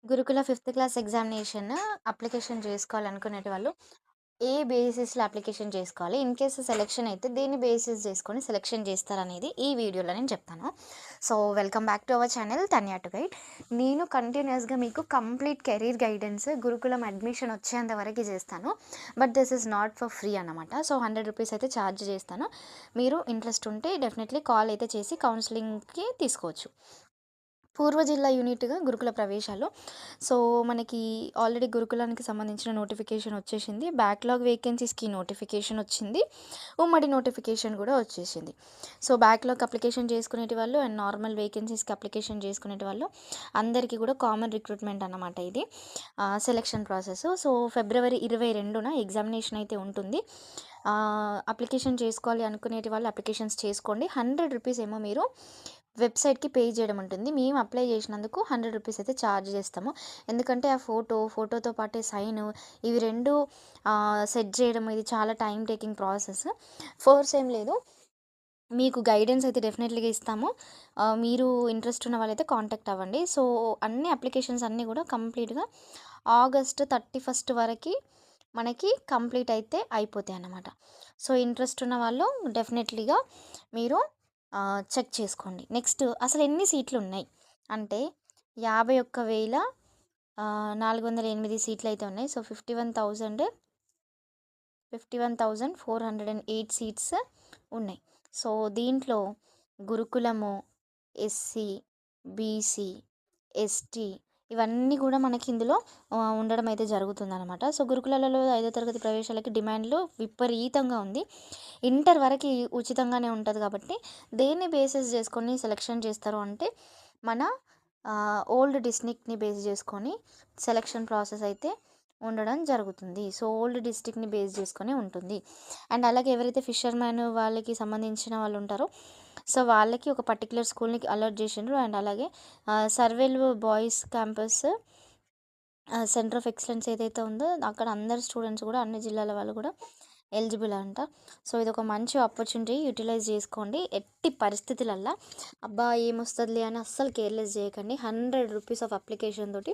గురుకుల fifth class examination application చేసుకోవాలనుకునేటి వాళ్ళు ఏ బేసిస్‌లో అప్లికేషన్ చేసుకోవాలి? ఇన్ కేస్ సెలక్షన్ అయితే దేన్ని బేసిస్ చేసుకొని సెలక్షన్ చేస్తారనేది ఈ వీడియోలో నేను చెప్తాను. So, welcome back to our channel Tanya to guide. నేను కంటిన్యూయస్‌గా మీకు కంప్లీట్ కెరీర్ గైడెన్స్ గురుకులం అడ్మిషన్ వచ్చేంత వరకి చేస్తాను. But this is not for free అనమాట. సో, రూ. 100 అయితే ఛార్జ్ చేస్తాను. మీరు ఇంట్రెస్ట్ ఉంటే డెఫినెట్‌లీ కాల్ అయితే చేసి కౌన్సెలింగ్‌కి తీసుకోవచ్చు. పూర్వ జిల్లా యూనిట్‌గా గురుకుల ప్రవేశాలు. సో, మనకి ఆల్రెడీ గురుకులానికి సంబంధించిన నోటిఫికేషన్ వచ్చేసింది. బ్యాక్‌లాగ్ వేకెన్సీస్‌కి నోటిఫికేషన్ వచ్చింది. ఉమ్మడి నోటిఫికేషన్ గూడా వచ్చేసింది. సో, బ్యాక్‌లాగ్ అప్లికేషన్ చేసుకునేటి వాళ్ళు అండ్ నార్మల్ వేకెన్సీస్‌కి అప్లికేషన్ చేసుకునేటి వాళ్ళు అందరికీ కూడా కామన్ రిక్రూట్‌మెంట్ అన్నమాట ఇది. Selection process. సో, ఫిబ్రవరి 22న ఎగ్జామినేషన్ అయితే ఉంటుంది. అప్లికేషన్ చేసుకోవాలి అనుకునేటి వాళ్ళు అప్లికేషన్స్ చేసుకోండి. రూ. 100 ఏమో మీరు వెబ్‌సైట్‌కి పే చేయడం ఉంటుంది. మేము అప్లై చేసినందుకు రూ. 100 అయితే ఛార్జ్ చేస్తాము. ఎందుకంటే ఆ ఫోటోతో పాటే సైను ఇవి 2 సెట్ చేయడం ఇది చాలా టైమ్ టేకింగ్ ప్రాసెస్. ఫోర్స్ ఏం లేదు. మీకు గైడెన్స్ అయితే డెఫినెట్‌లీగా ఇస్తాము. మీరు ఇంట్రెస్ట్ ఉన్న వాళ్ళైతే కాంటాక్ట్ అవ్వండి. సో, అన్ని అప్లికేషన్స్ అన్నీ కూడా కంప్లీట్‌గా ఆగస్ట్ 31 వరకి మనకి కంప్లీట్ అయితే అయిపోతాయన్నమాట. సో, ఇంట్రెస్ట్ ఉన్న వాళ్ళు డెఫినెట్‌లీగా మీరు చెక్ చేసుకోండి. నెక్స్ట్ అసలు ఎన్ని సీట్లున్నాయి అంటే 51,408 సీట్లయితే ఉన్నాయి. సో, 51,408 సీట్స్ ఉన్నాయి. సో, దీంట్లో గురుకులము, ఎస్సీ, బీసీ, ఎస్టీ ఇవన్నీ కూడా మనకి ఇందులో ఉండడం అయితే జరుగుతుందనమాట. సో, గురుకులాలలో 5వ తరగతి ప్రవేశాలకి డిమాండ్‌లు విపరీతంగా ఉంది. ఇంటర్ వరకి ఉచితంగానే ఉంటది కాబట్టి, దేన్ని బేసిస్ చేసుకొని సెలక్షన్ చేస్తారు అంటే, మన ఓల్డ్ డిస్ట్రిక్ట్‌ని బేస్ చేసుకొని సెలక్షన్ ప్రాసెస్ అయితే ఉండడం జరుగుతుంది. సో, ఓల్డ్ డిస్ట్రిక్ట్‌ని బేస్ చేసుకొని ఉంటుంది. అండ్ అలాగే ఎవరైతే ఫిషర్‌మ్యాన్ వాళ్ళకి సంబంధించిన వాళ్ళు ఉంటారో, సో, వాళ్ళకి ఒక పర్టిక్యులర్ స్కూల్‌ని అలాట్ చేసిండ్రు. అండ్ అలాగే Sarvail boys campus centre of excellence ఏదైతే ఉందో అక్కడ అందరు స్టూడెంట్స్ కూడా అన్ని జిల్లాల వాళ్ళు కూడా ఎలిజిబుల్ అంట. సో, ఇదొక మంచి ఆపర్చునిటీ యుటిలైజ్ చేసుకోండి. ఎట్టి పరిస్థితులల్లా అబ్బా! ఏమొస్తదిలే అని అస్సలు కేర్‌లెస్ చేయకండి. రూ. 100 ఆఫ్ అప్లికేషన్ తోటి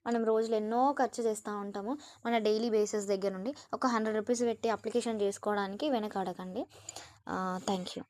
మనం రోజులో ఎన్నో ఖర్చు చేస్తా ఉంటాము. మన డైలీ బేసిస్ దగ్గర నుండి ఒక రూ. 100 పెట్టి అప్లికేషన్ చేసుకోవడానికి వెనకాడకండి. Thank you.